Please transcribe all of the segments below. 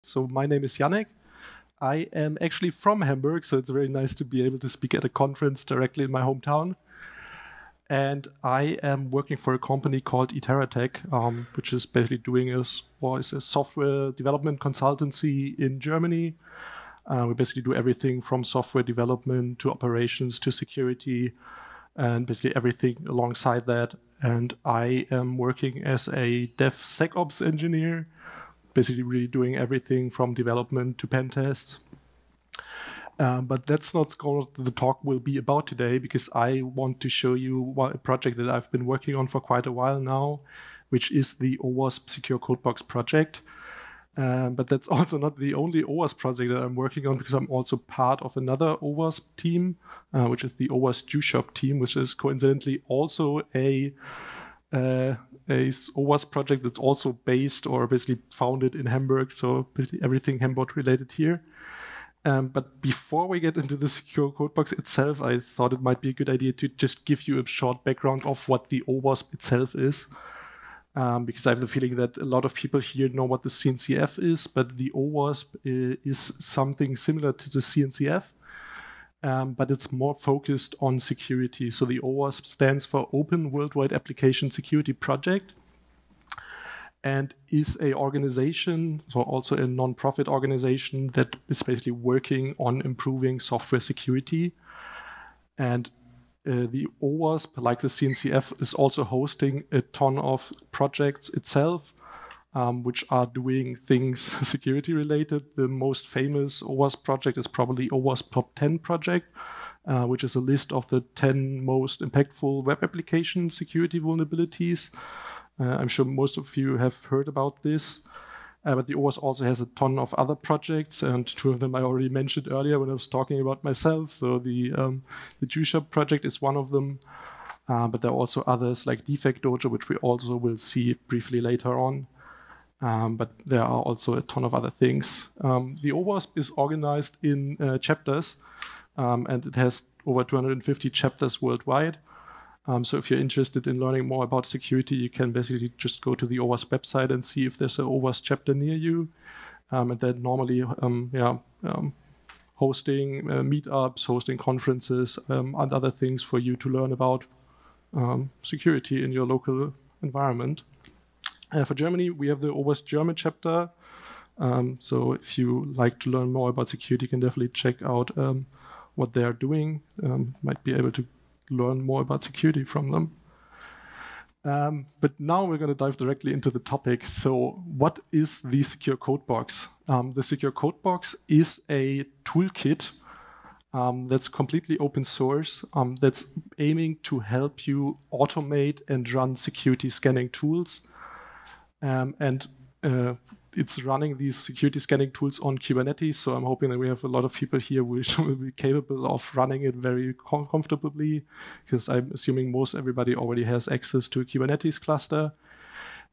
So my name is Jannik. I am actually from Hamburg, so it's very nice to be able to speak at a conference directly in my hometown. And I am working for a company called Iteratech, which is basically doing is a software development consultancy in Germany. We basically do everything from software development to operations to security, and basically everything alongside that. And I am working as a DevSecOps engineer, basically really doing everything from development to pen tests. But that's not what the talk will be about today, because I want to show you a project that I've been working on for quite a while now, which is the OWASP secureCodeBox project. But that's also not the only OWASP project that I'm working on, because I'm also part of another OWASP team, which is the OWASP DefectDojo team, which is coincidentally also a OWASP project that's also based or basically founded in Hamburg. So basically everything Hamburg related here. But before we get into the secureCodeBox itself, I thought it might be a good idea to just give you a short background of what the OWASP itself is. Because I have the feeling that a lot of people here know what the CNCF is, but the OWASP is something similar to the CNCF, but it's more focused on security. So the OWASP stands for Open Worldwide Application Security Project, and is a organization, so also a non-profit organization that is basically working on improving software security. And the OWASP, like the CNCF, is also hosting a ton of projects itself, which are doing things security related. The most famous OWASP project is probably OWASP Top 10 project, which is a list of the 10 most impactful web application security vulnerabilities. I'm sure most of you have heard about this. But the OWASP also has a ton of other projects, and two of them I already mentioned earlier when I was talking about myself. So the DefectDojo project is one of them, but there are also others like DefectDojo, which we also will see briefly later on. But there are also a ton of other things. The OWASP is organized in chapters, and it has over 250 chapters worldwide. So if you're interested in learning more about security, you can basically just go to the OWASP website and see if there's an OWASP chapter near you. And then normally, hosting meetups, hosting conferences, and other things for you to learn about security in your local environment. For Germany, we have the OWASP German chapter. So if you like to learn more about security, you can definitely check out what they're doing. Might be able to learn more about security from them. But now we're going to dive directly into the topic. So what is the secureCodeBox? The secureCodeBox is a toolkit that's completely open source, that's aiming to help you automate and run security scanning tools. It's running these security scanning tools on Kubernetes, so I'm hoping that we have a lot of people here which will be capable of running it very comfortably, because I'm assuming most everybody already has access to a Kubernetes cluster.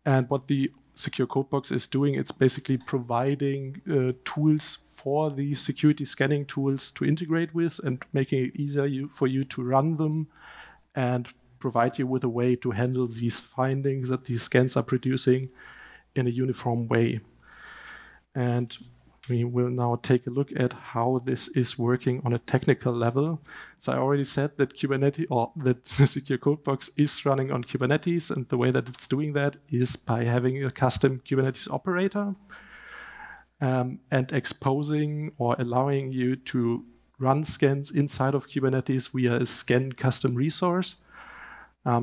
And what the secureCodeBox is doing, it's basically providing tools for the security scanning tools to integrate with and making it easier for you to run them and provide you with a way to handle these findings that these scans are producing in a uniform way. And we will now take a look at how this is working on a technical level. So I already said that Kubernetes, or that the secureCodeBox is running on Kubernetes, and the way that it's doing that is by having a custom Kubernetes operator and exposing or allowing you to run scans inside of Kubernetes via a scan custom resource.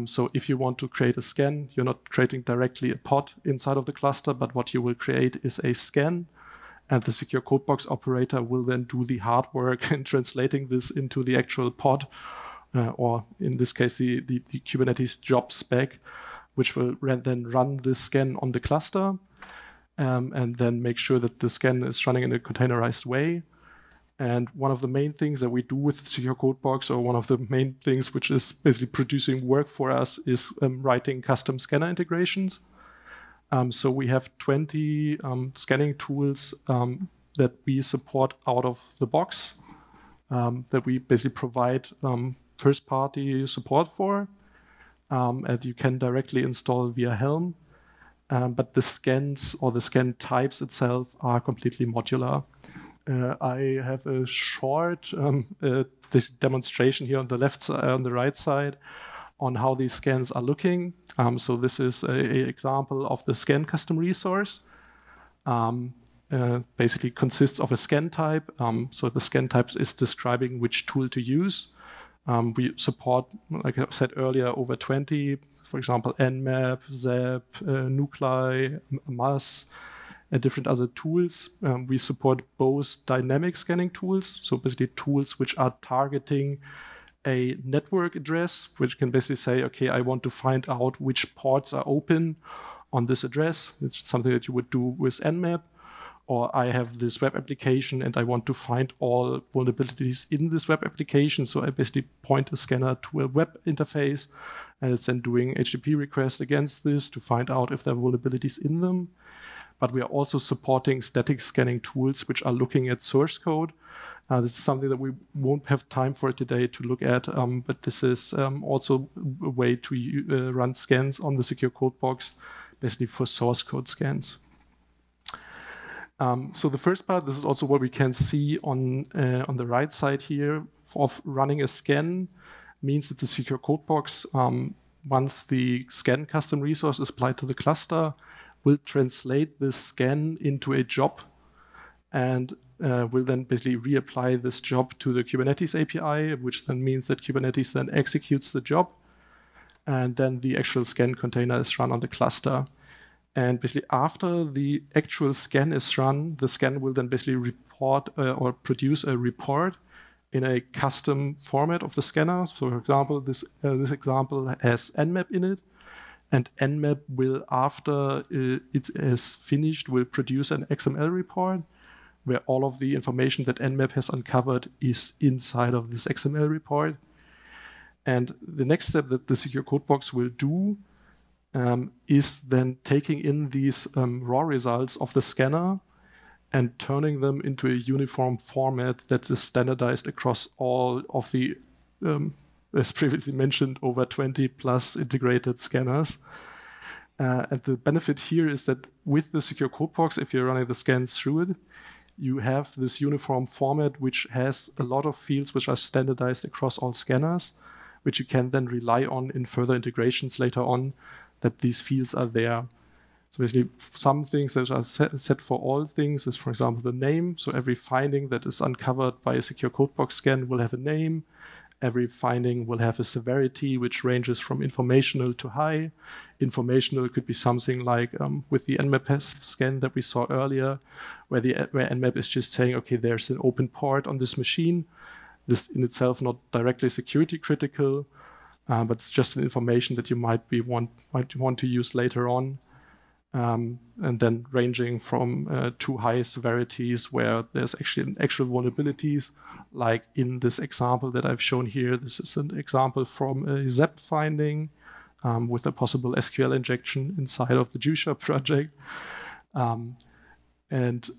So if you want to create a scan, you're not creating directly a pod inside of the cluster, but what you will create is a scan, and the secureCodeBox operator will then do the hard work in translating this into the actual pod, or in this case, the Kubernetes job spec, which will then run this scan on the cluster, and then make sure that the scan is running in a containerized way. And one of the main things that we do with secureCodeBox, or one of the main things which is basically producing work for us, is writing custom scanner integrations. So we have 20 scanning tools that we support out of the box, that we basically provide first-party support for, and you can directly install via Helm. but the scans or the scan types itself are completely modular. I have a short this demonstration here on the left side, on the right side, on how these scans are looking. So this is an example of the scan custom resource. Basically consists of a scan type. So the scan type is describing which tool to use. We support, like I said earlier, over 20, for example, Nmap, Zap, Nuclei, MAS, and different other tools. We support both dynamic scanning tools, so basically tools which are targeting a network address, which can basically say, okay, I want to find out which ports are open on this address. It's something that you would do with Nmap. Or I have this web application and I want to find all vulnerabilities in this web application. So I basically point a scanner to a web interface, and it's then doing HTTP requests against this to find out if there are vulnerabilities in them. But we are also supporting static scanning tools which are looking at source code. This is something that we won't have time for today to look at, but this is also a way to run scans on the secureCodeBox, basically for source code scans. So the first part, this is also what we can see on the right side here of running a scan, means that the secureCodeBox, once the scan custom resource is applied to the cluster, will translate this scan into a job and will then basically reapply this job to the Kubernetes API, which then means that Kubernetes then executes the job, and then the actual scan container is run on the cluster. And basically, after the actual scan is run, the scan will then basically report or produce a report in a custom format of the scanner. So, for example, this example has Nmap in it, and Nmap will, after it is finished, will produce an XML report where all of the information that Nmap has uncovered is inside of this XML report. And the next step that the secureCodeBox will do is then taking in these raw results of the scanner and turning them into a uniform format that is standardized across all of the, as previously mentioned, over 20 plus integrated scanners. And the benefit here is that with the secureCodeBox, if you're running the scans through it, you have this uniform format which has a lot of fields which are standardized across all scanners, which you can then rely on in further integrations later on, that these fields are there. So basically, some things that are set for all things is, for example, the name. So every finding that is uncovered by a secureCodeBox scan will have a name. Every finding will have a severity, which ranges from informational to high. Informational could be something like with the Nmap scan that we saw earlier, where Nmap is just saying, okay, there's an open port on this machine. This in itself not directly security critical, but it's just an information that you might want to use later on. And then ranging from to high severities where there's actually actual vulnerabilities, like in this example that I've shown here. This is an example from a Zap finding with a possible SQL injection inside of the Jusha project. And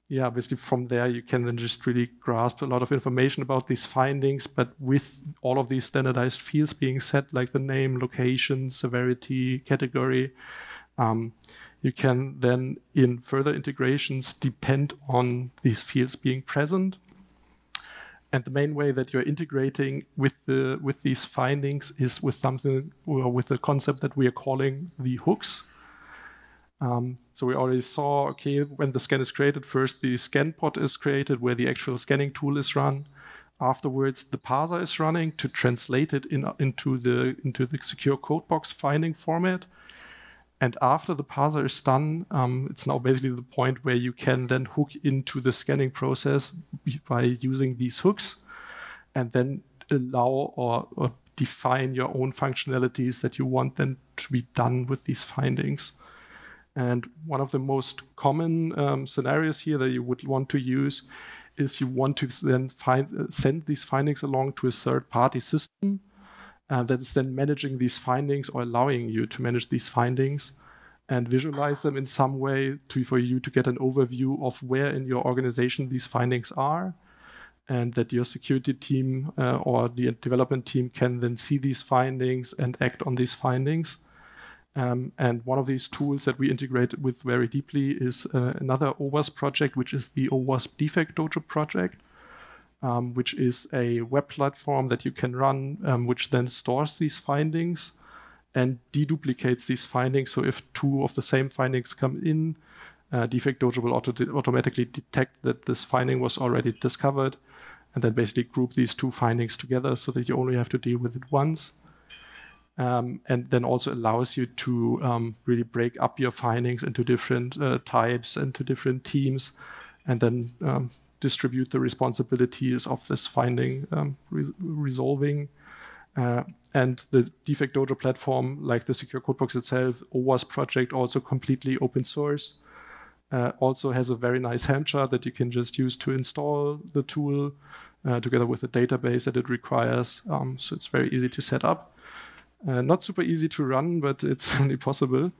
yeah, basically from there, you can then just really grasp a lot of information about these findings, but with all of these standardized fields being set, like the name, location, severity, category, you can then, in further integrations, depend on these fields being present. And the main way that you're integrating with these findings is with something, or with the concept that we are calling the hooks. So we already saw, okay, when the scan is created, first the scan pod is created where the actual scanning tool is run. Afterwards, the parser is running to translate it into the secureCodeBox finding format. And after the parser is done, it's now basically the point where you can then hook into the scanning process by using these hooks, and then allow or define your own functionalities that you want then to be done with these findings. And one of the most common scenarios here that you would want to use is you want to then send these findings along to a third-party system that is then managing these findings or allowing you to manage these findings and visualize them in some way for you to get an overview of where in your organization these findings are, and that your security team or the development team can then see these findings and act on these findings. And one of these tools that we integrate with very deeply is another OWASP project, which is the OWASP DefectDojo project, which is a web platform that you can run, which then stores these findings and deduplicates these findings. So if two of the same findings come in, DefectDojo will automatically detect that this finding was already discovered, and then basically group these two findings together so that you only have to deal with it once. And then also allows you to really break up your findings into different types, into different teams, and then distribute the responsibilities of this finding resolving. And the DefectDojo platform, like the secureCodeBox itself, OWASP project, also completely open source. Also has a very nice Helm chart that you can just use to install the tool together with the database that it requires. So it's very easy to set up. Not super easy to run, but it's certainly possible.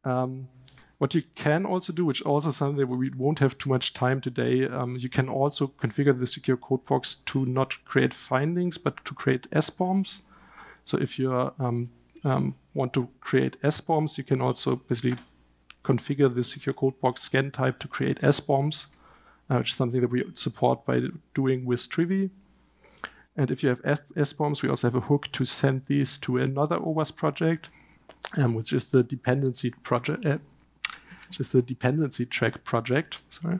What you can also do, which also something that we won't have too much time today, you can also configure the secureCodeBox to not create findings, but to create SBOMs. So if you want to create SBOMs, you can also basically configure the secureCodeBox scan type to create SBOMs, which is something that we support by doing with Trivy. And if you have SBOMs, we also have a hook to send these to another OWASP project, which is the dependency project, the dependency track project. Sorry.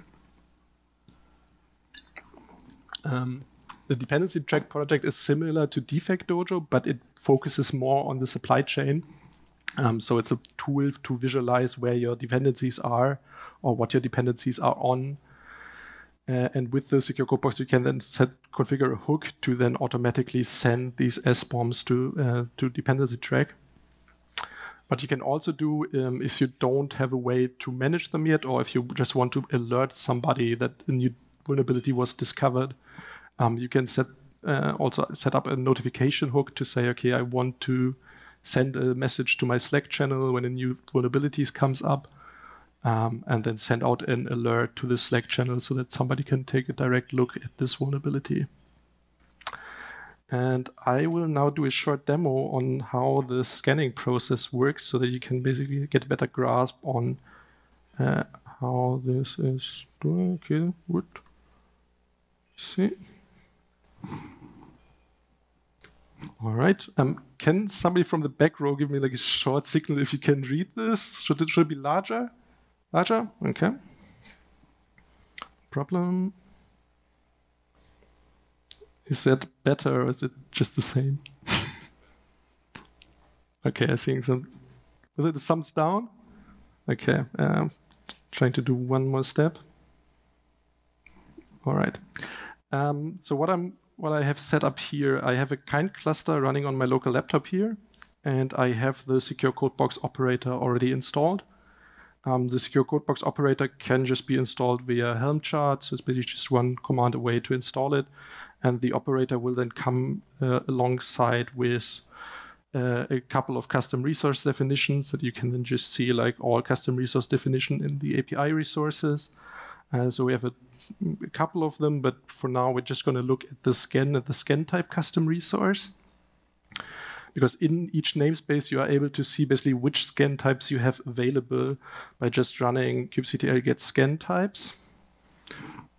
The dependency track project is similar to DefectDojo, but it focuses more on the supply chain. So it's a tool to visualize where your dependencies are or what your dependencies are on. And with the secureCodeBox, you can then configure a hook to then automatically send these SBOMs to dependency track. But you can also do, if you don't have a way to manage them yet, or if you just want to alert somebody that a new vulnerability was discovered, you can also set up a notification hook to say, okay, I want to send a message to my Slack channel when a new vulnerability comes up, and then send out an alert to the Slack channel so that somebody can take a direct look at this vulnerability. And I will now do a short demo on how the scanning process works so that you can basically get a better grasp on how this is doing. Okay, good. See. All right. Can somebody from the back row give me like a short signal if you can read this? Should it be larger? Larger? Okay. Problem. Is that better or is it just the same? Okay, I think some. Was it the thumbs down? Okay. Trying to do one more step. All right. So what I have set up here, I have a kind cluster running on my local laptop here, and I have the secureCodeBox operator already installed. The secureCodeBox operator can just be installed via Helm chart, so it's basically just one command away to install it, and the operator will then come alongside with a couple of custom resource definitions that you can then just see like all custom resource definition in the API resources. So we have a couple of them, but for now we're just going to look at the scan type custom resource. Because in each namespace you are able to see basically which scan types you have available by just running kubectl get scan types.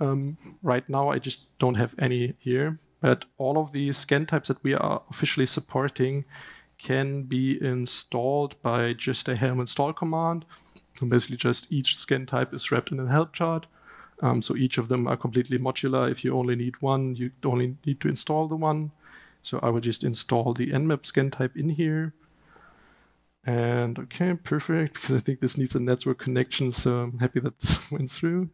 Right now I just don't have any here, but all of the scan types that we are officially supporting can be installed by just a helm install command. So basically just each scan type is wrapped in a help chart. So each of them are completely modular. If you only need one, you only need to install the one. So I will just install the Nmap scan type in here. And okay, perfect, because I think this needs a network connection, so I'm happy that this went through.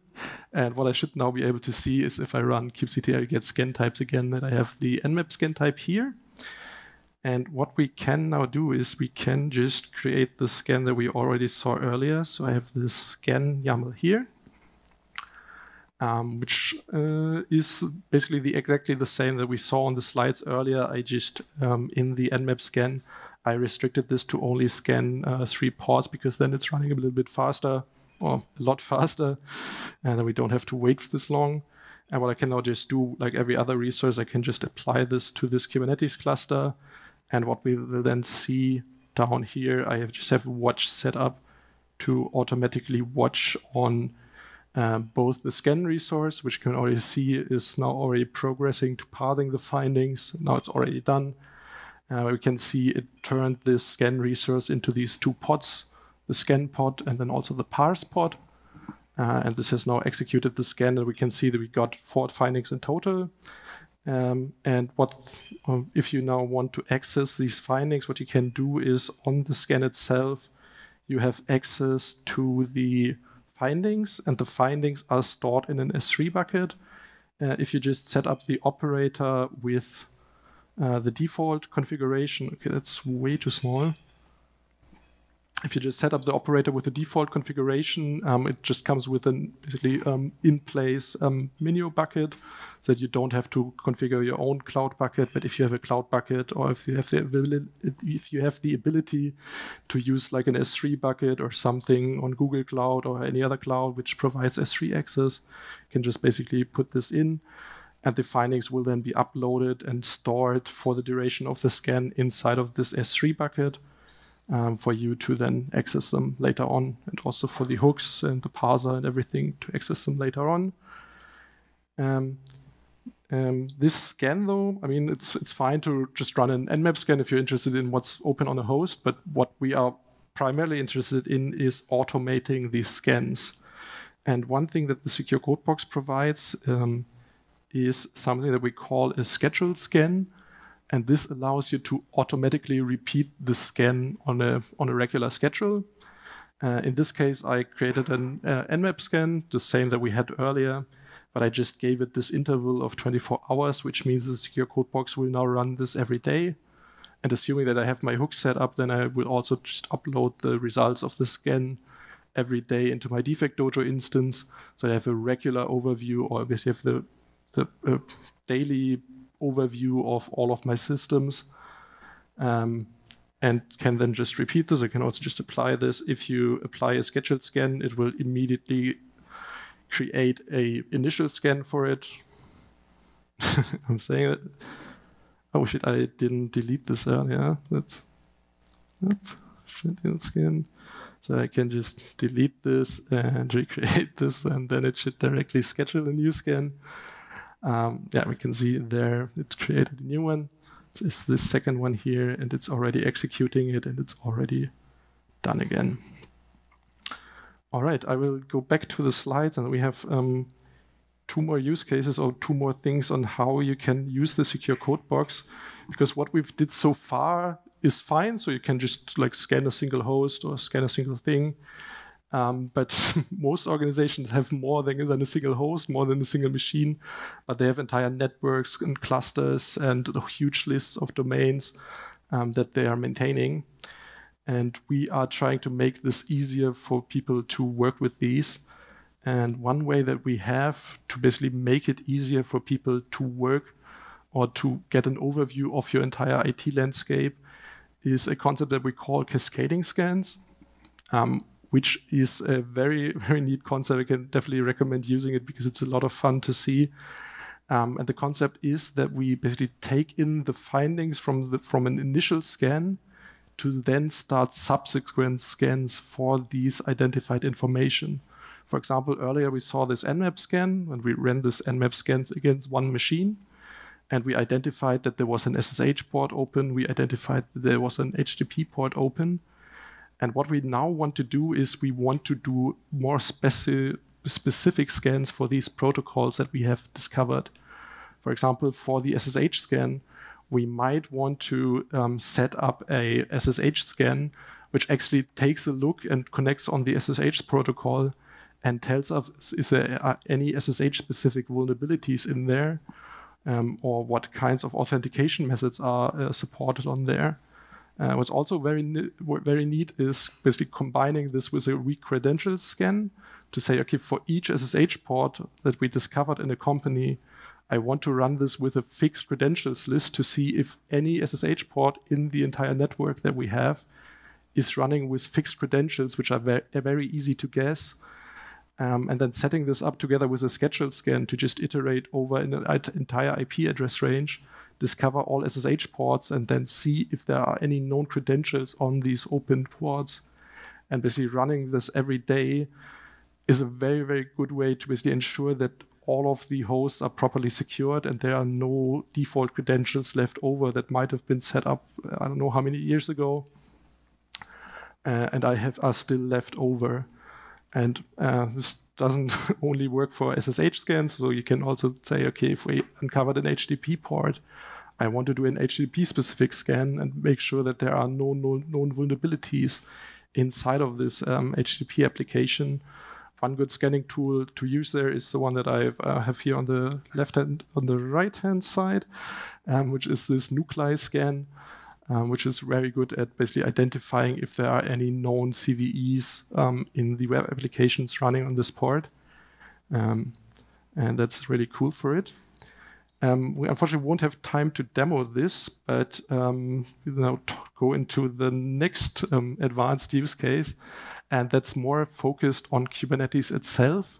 And what I should now be able to see is if I run kubectl get scan types again, that I have the Nmap scan type here. And what we can now do is we can just create the scan that we already saw earlier. So I have this scan YAML here. Which is basically exactly the same that we saw on the slides earlier. I just, in the Nmap scan, I restricted this to only scan 3 ports because then it's running a little bit faster, or a lot faster, and then we don't have to wait for this long. And what I can now just do, like every other resource, I can just apply this to this Kubernetes cluster. And what we will then see down here, I just have watch set up to automatically watch on both the scan resource, which you can already see is now already progressing to parsing the findings. Now it's already done. We can see it turned this scan resource into these two pods, the scan pod and then also the parse pod. And this has now executed the scan, and we can see that we got 4 findings in total. And what if you now want to access these findings, what you can do is on the scan itself, you have access to the findings, and the findings are stored in an S3 bucket. If you just set up the operator with the default configuration, okay, that's way too small. If you just set up the operator with the default configuration, it just comes with an basically in-place Minio bucket, so that you don't have to configure your own cloud bucket. But if you have a cloud bucket, or if you have the ability to use like an S3 bucket or something on Google Cloud or any other cloud which provides S3 access, you can just basically put this in, and the findings will then be uploaded and stored for the duration of the scan inside of this S3 bucket. For you to then access them later on, and also for the hooks and the parser and everything to access them later on. This scan, though, I mean, it's fine to just run an Nmap scan if you're interested in what's open on a host, but what we are primarily interested in is automating these scans. And one thing that the secureCodeBox provides is something that we call a scheduled scan. And this allows you to automatically repeat the scan on a regular schedule. In this case, I created an Nmap scan, the same that we had earlier, but I just gave it this interval of 24 hours, which means the secureCodeBox will now run this every day. And assuming that I have my hook set up, then I will also just upload the results of the scan every day into my DefectDojo instance. So I have a regular overview, or basically have the daily overview of all of my systems, and can then just repeat this. I can also just apply this. If you apply a scheduled scan, it will immediately create a initial scan for it. I'm saying that. Oh shit, I didn't delete this earlier. That's scheduled scan. So I can just delete this and recreate this, and then it should directly schedule a new scan. Yeah, we can see there it created a new one. It's this second one here, and it's already executing it, and it's already done again. All right, I will go back to the slides, and we have 2 more use cases, or 2 more things on how you can use the secureCodeBox, because what we've did so far is fine. So you can just like scan a single host or scan a single thing. But most organizations have more than a single host, more than a single machine, but they have entire networks and clusters and huge lists of domains that they are maintaining. And we are trying to make this easier for people to work with these. And one way that we have to basically make it easier for people to work or to get an overview of your entire IT landscape is a concept that we call cascading scans. Which is a very, very neat concept. I can definitely recommend using it because it's a lot of fun to see. And the concept is that we basically take in the findings from an initial scan to then start subsequent scans for these identified information. For example, earlier we saw this Nmap scan, and we ran this Nmap scans against one machine. And we identified that there was an SSH port open. We identified that there was an HTTP port open. And what we now want to do is we want to do more specific scans for these protocols that we have discovered. For example, for the SSH scan, we might want to set up a SSH scan, which actually takes a look and connects on the SSH protocol and tells us, is there any SSH-specific vulnerabilities in there, or what kinds of authentication methods are supported on there. What's also very neat is basically combining this with a re-credentials scan to say, okay, for each SSH port that we discovered in a company, I want to run this with a fixed credentials list to see if any SSH port in the entire network that we have is running with fixed credentials, which are very easy to guess. And then setting this up together with a scheduled scan to just iterate over an entire IP address range discover all SSH ports, and then see if there are any known credentials on these open ports. And basically running this every day is a very, very good way to basically ensure that all of the hosts are properly secured and there are no default credentials left over that might have been set up, I don't know how many years ago, and are still left over. And this doesn't only work for SSH scans, so you can also say, okay, if we uncovered an HTTP port, I want to do an HTTP-specific scan and make sure that there are no known vulnerabilities inside of this HTTP application. One good scanning tool to use there is the one that I have here on the right-hand side, which is this Nuclei scan, which is very good at basically identifying if there are any known CVEs in the web applications running on this port. And that's really cool for it. We unfortunately won't have time to demo this, but now go into the next advanced use case, and that's more focused on Kubernetes itself.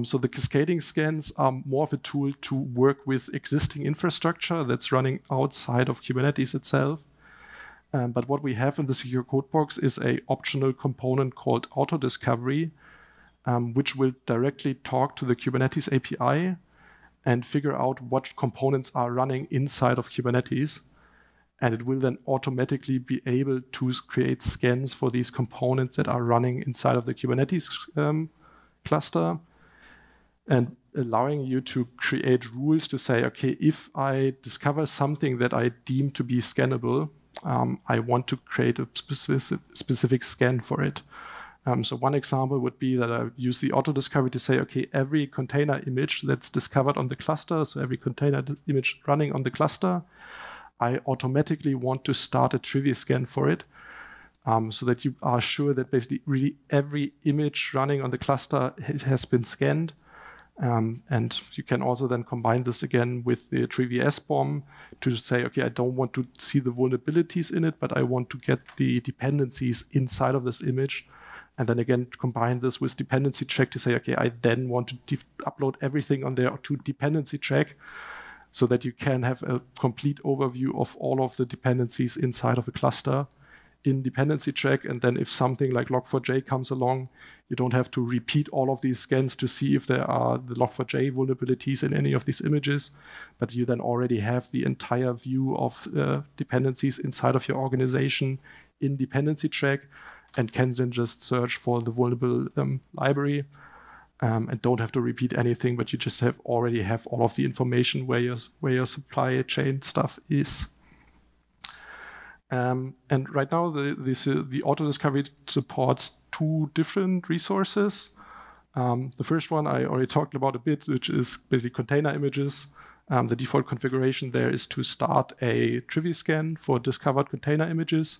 So the cascading scans are more of a tool to work with existing infrastructure that's running outside of Kubernetes itself. But what we have in the secureCodeBox is an optional component called AutoDiscovery, which will directly talk to the Kubernetes API and figure out what components are running inside of Kubernetes. And it will then automatically be able to create scans for these components that are running inside of the Kubernetes cluster, and allowing you to create rules to say, okay, if I discover something that I deem to be scannable, I want to create a specific scan for it. So one example would be that I use the AutoDiscovery to say, okay, every container image that's discovered on the cluster, so every container image running on the cluster, I automatically want to start a Trivy scan for it, so that you are sure that basically really every image running on the cluster has been scanned. And you can also then combine this again with the Trivy SBOM to say, okay, I don't want to see the vulnerabilities in it, but I want to get the dependencies inside of this image. And then again, combine this with dependency check to say, okay, I then want to upload everything on there to dependency check, so that you can have a complete overview of all of the dependencies inside of a cluster in dependency check. And then if something like log4j comes along, you don't have to repeat all of these scans to see if there are the log4j vulnerabilities in any of these images, but you then already have the entire view of dependencies inside of your organization in dependency check, and can then just search for the vulnerable library. And don't have to repeat anything, but you just already have all of the information where your supply chain stuff is. And right now, the AutoDiscovery supports two different resources. The first one I already talked about a bit, which is basically container images. The default configuration there is to start a Trivy scan for discovered container images.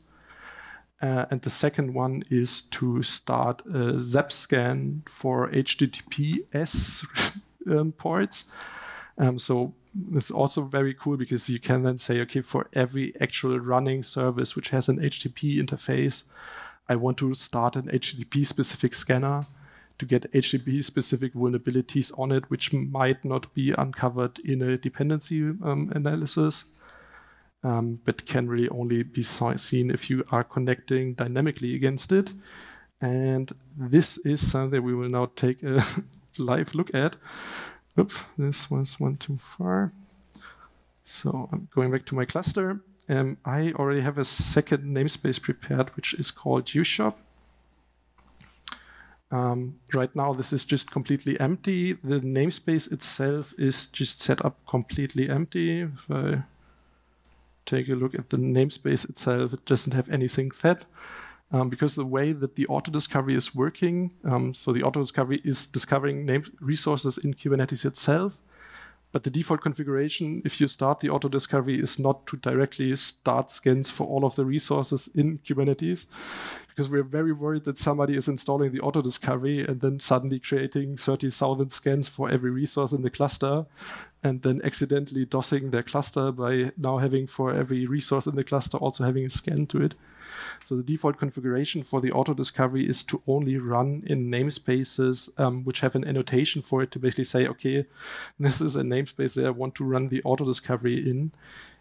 And the second one is to start a ZAP scan for HTTPS ports. So this is also very cool because you can then say, okay, for every actual running service which has an HTTP interface, I want to start an HTTP-specific scanner to get HTTP-specific vulnerabilities on it, which might not be uncovered in a dependency analysis. But can really only be seen if you are connecting dynamically against it. And this is something we will now take a live look at. Oops, this was one too far. So I'm going back to my cluster. I already have a second namespace prepared, which is called ushop. Right now, this is just completely empty. The namespace itself is just set up completely empty. If I take a look at the namespace itself, it doesn't have anything set, because the way that the AutoDiscovery is working, so the AutoDiscovery is discovering resources in Kubernetes itself, but the default configuration, if you start the AutoDiscovery, is not to directly start scans for all of the resources in Kubernetes, because we're very worried that somebody is installing the AutoDiscovery and then suddenly creating 30,000 scans for every resource in the cluster, and then accidentally DOSing their cluster by now having for every resource in the cluster also having a scan to it. So the default configuration for the AutoDiscovery is to only run in namespaces which have an annotation for it to basically say, okay, this is a namespace that I want to run the AutoDiscovery in.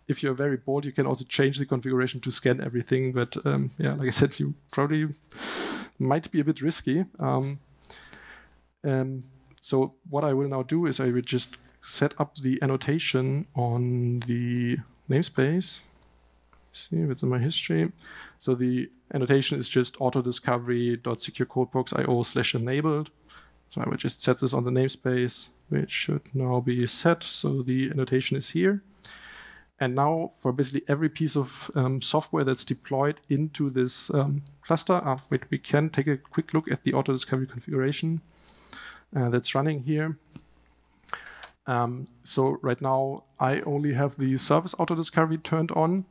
If you're very bold, you can also change the configuration to scan everything. But yeah, like I said, you probably might be a bit risky. So what I will now do is I will just set up the annotation on the namespace. See if it's in my history. So the annotation is just autodiscovery.secureCodeBox.io/enabled. So I will just set this on the namespace, which should now be set. So the annotation is here. And now for basically every piece of software that's deployed into this cluster, we can take a quick look at the AutoDiscovery configuration that's running here. So right now, I only have the service AutoDiscovery turned on.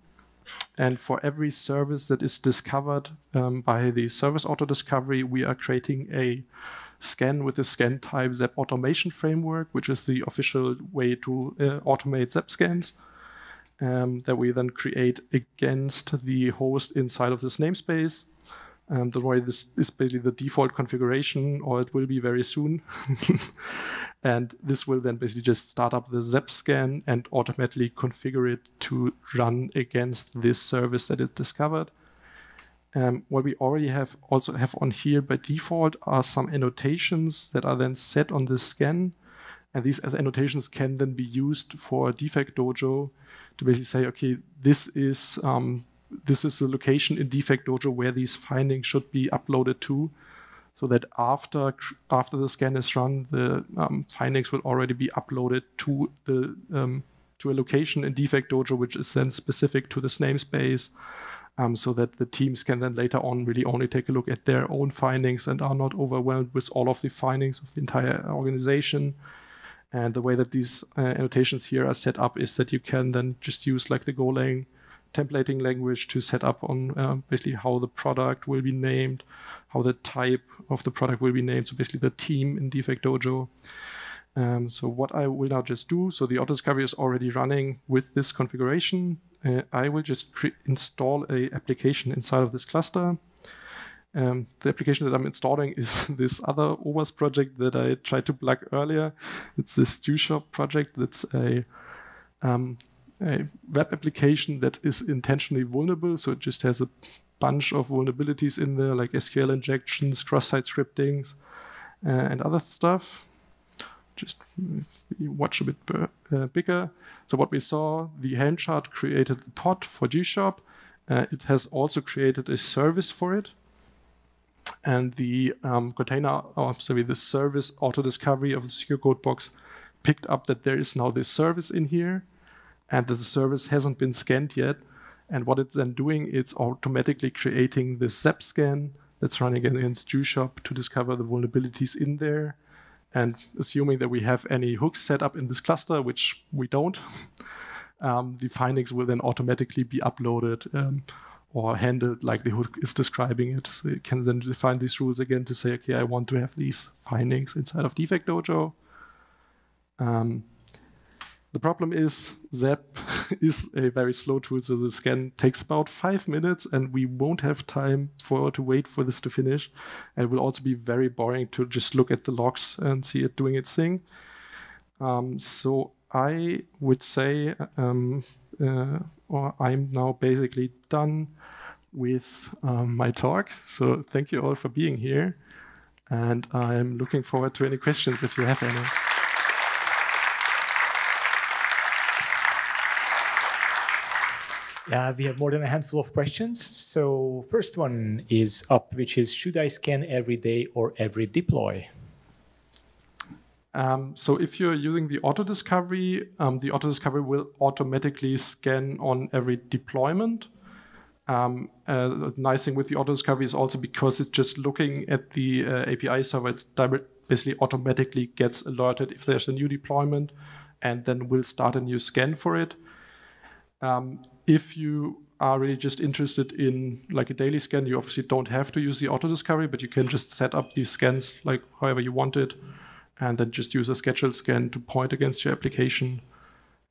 And for every service that is discovered by the service AutoDiscovery, we are creating a scan with the scan type ZEP automation framework, which is the official way to automate ZEP scans. That we then create against the host inside of this namespace. Don't worry, this is basically the default configuration, or it will be very soon. And this will then basically just start up the ZEP scan and automatically configure it to run against this service that it discovered. What we already also have on here by default are some annotations that are then set on the scan. And these annotations can then be used for DefectDojo to basically say, okay, this is the location in DefectDojo where these findings should be uploaded to, so that after the scan is run, the findings will already be uploaded to a location in DefectDojo, which is then specific to this namespace, so that the teams can then later on really only take a look at their own findings and are not overwhelmed with all of the findings of the entire organization. And the way that these annotations here are set up is that you can then just use like the Golang templating language to set up on basically how the product will be named, how the type of the product will be named, so basically the team in DefectDojo. So what I will now just do, so the AutoDiscovery is already running with this configuration. I will just install an application inside of this cluster. The application that I'm installing is this other OWASP project that I tried to plug earlier. It's this DoShop project that's a web application that is intentionally vulnerable. So it just has a bunch of vulnerabilities in there, like SQL injections, cross-site scriptings, and other stuff. Just watch a bit bigger. So what we saw, the Helm chart created a pod for DoShop. It has also created a service for it. And the the service AutoDiscovery of the secureCodeBox picked up that there is now this service in here, and that the service hasn't been scanned yet. And what it's then doing, it's automatically creating this ZEP scan that's running against DoShop to discover the vulnerabilities in there. And assuming that we have any hooks set up in this cluster, which we don't, the findings will then automatically be uploaded or handled like the hook is describing it. So you can then define these rules again to say, okay, I want to have these findings inside of DefectDojo. The problem is ZEP is a very slow tool, so the scan takes about 5 minutes, and we won't have time to wait for this to finish. And it will also be very boring to just look at the logs and see it doing its thing. So I would say, or I'm now basically done with my talk. So thank you all for being here. And I'm looking forward to any questions if you have any. Yeah, we have more than a handful of questions. So first one is up, which is, should I scan every day or every deploy? So if you're using the AutoDiscovery will automatically scan on every deployment. The nice thing with the AutoDiscovery is also because it's just looking at the API server, it's basically automatically gets alerted if there's a new deployment, and then will start a new scan for it. If you are really just interested in like a daily scan, you obviously don't have to use the AutoDiscovery, but you can just set up these scans like however you want it, and then just use a scheduled scan to point against your application.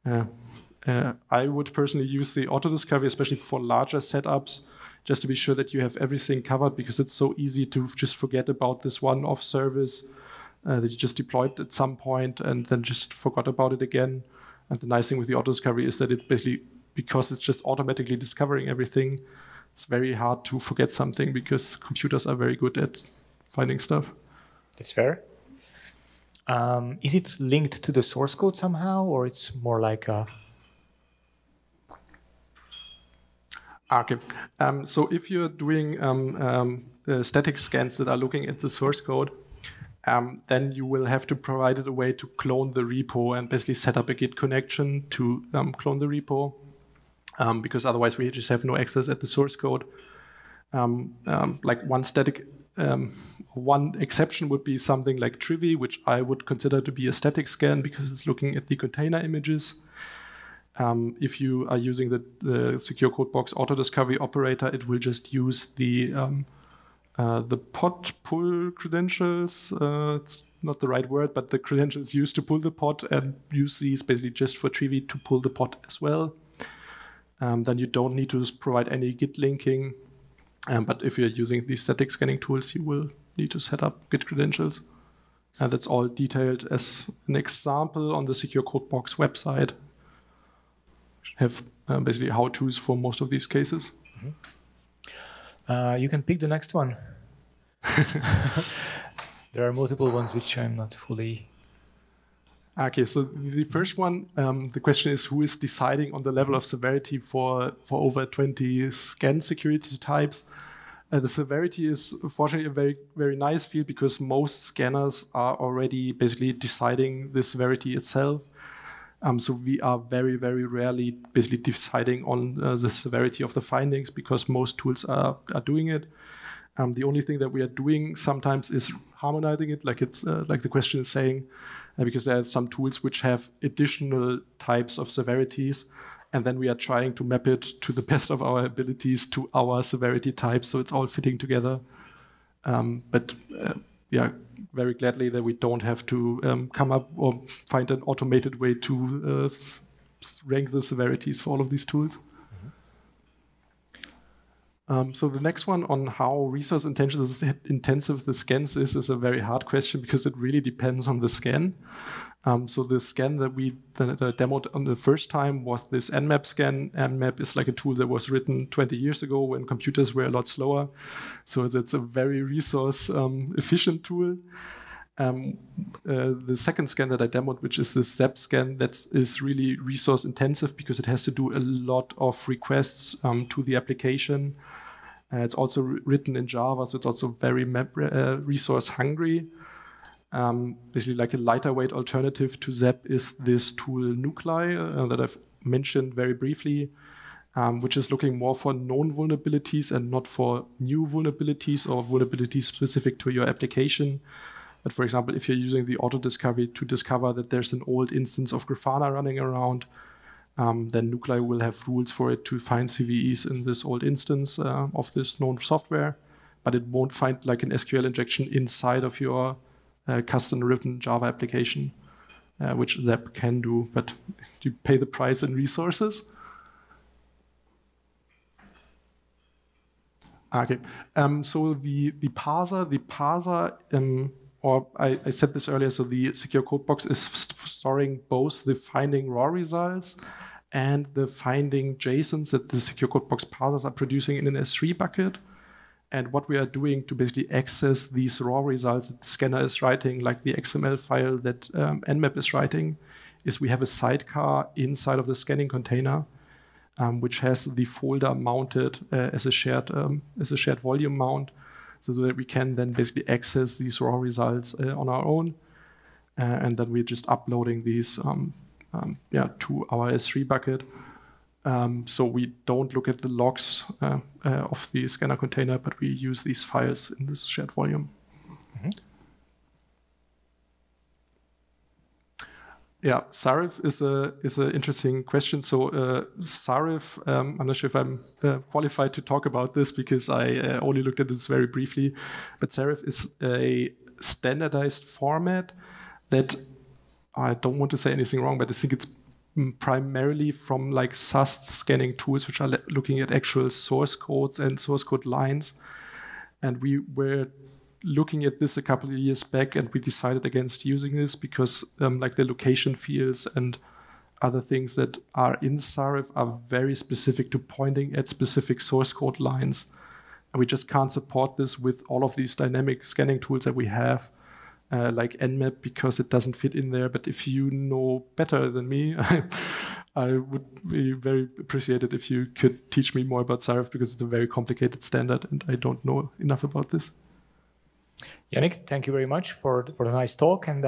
I would personally use the AutoDiscovery, especially for larger setups. just to be sure that you have everything covered, because it's so easy to just forget about this one-off service that you just deployed at some point and then just forgot about it again. And the nice thing with the AutoDiscovery is that it basically, because it's just automatically discovering everything, it's very hard to forget something because computers are very good at finding stuff. That's fair. Is it linked to the source code somehow, or it's more like a... Okay. So if you're doing static scans that are looking at the source code, then you will have to provide it a way to clone the repo and basically set up a Git connection to clone the repo, because otherwise we just have no access at the source code. Like one exception would be something like Trivy, which I would consider to be a static scan because it's looking at the container images. If you are using the secureCodeBox AutoDiscovery operator, it will just use the pod pull credentials. It's not the right word, but the credentials used to pull the pod, and use these basically just for Trivy to pull the pod as well. Then you don't need to provide any Git linking. But if you're using these static scanning tools, you will need to set up Git credentials. And that's all detailed as an example on the secureCodeBox website. Have basically how-tos for most of these cases. You can pick the next one. There are multiple ones which I'm not fully... Okay, so the first one, the question is who is deciding on the level of severity for over 20 scan security types? The severity is fortunately a very, very nice field because most scanners are already basically deciding the severity itself. So we are very, very rarely basically deciding on the severity of the findings because most tools are doing it. The only thing that we are doing sometimes is harmonizing it, like it's like the question is saying, because there are some tools which have additional types of severities, and then we are trying to map it to the best of our abilities to our severity types, so it's all fitting together. But yeah, very gladly that we don't have to come up or find an automated way to rank the severities for all of these tools. So the next one on how resource intensive the scans is a very hard question because it really depends on the scan. So the scan that we demoed on the first time was this Nmap scan. Nmap is like a tool that was written 20 years ago when computers were a lot slower. So it's a very resource efficient tool. The second scan that I demoed, which is the ZEP scan, that is really resource intensive because it has to do a lot of requests to the application. It's also written in Java, so it's also very resource hungry. Basically, like a lighter weight alternative to ZEP is this tool Nuclei that I've mentioned very briefly, which is looking more for known vulnerabilities and not for new vulnerabilities or vulnerabilities specific to your application. But for example, if you're using the AutoDiscovery to discover that there's an old instance of Grafana running around, then Nuclei will have rules for it to find CVEs in this old instance of this known software, but it won't find like an SQL injection inside of your custom-written Java application, which ZEP can do, but you pay the price in resources. Okay, so the parser, or I said this earlier, so the secureCodeBox is storing both the finding raw results and the finding JSONs that the secureCodeBox parsers are producing in an S3 bucket. And what we are doing to basically access these raw results that the scanner is writing, like the XML file that Nmap is writing, is we have a sidecar inside of the scanning container, which has the folder mounted as a shared volume mount, so that we can then basically access these raw results on our own. And then we're just uploading these to our S3 bucket. So we don't look at the logs of the scanner container, but we use these files in this shared volume. Mm-hmm. Yeah, Sarif is an interesting question. So Sarif, I'm not sure if I'm qualified to talk about this because I only looked at this very briefly, but Sarif is a standardized format that, I don't want to say anything wrong, but I think it's primarily from like SAST scanning tools, which are looking at actual source codes and source code lines. And we were looking at this a couple of years back, and we decided against using this because like the location fields and other things that are in Zarif are very specific to pointing at specific source code lines. And we just can't support this with all of these dynamic scanning tools that we have, like Nmap, because it doesn't fit in there. But if you know better than me, I would be very appreciated if you could teach me more about Zarif, because it's a very complicated standard and I don't know enough about this. Jannik, thank you very much for the nice talk. And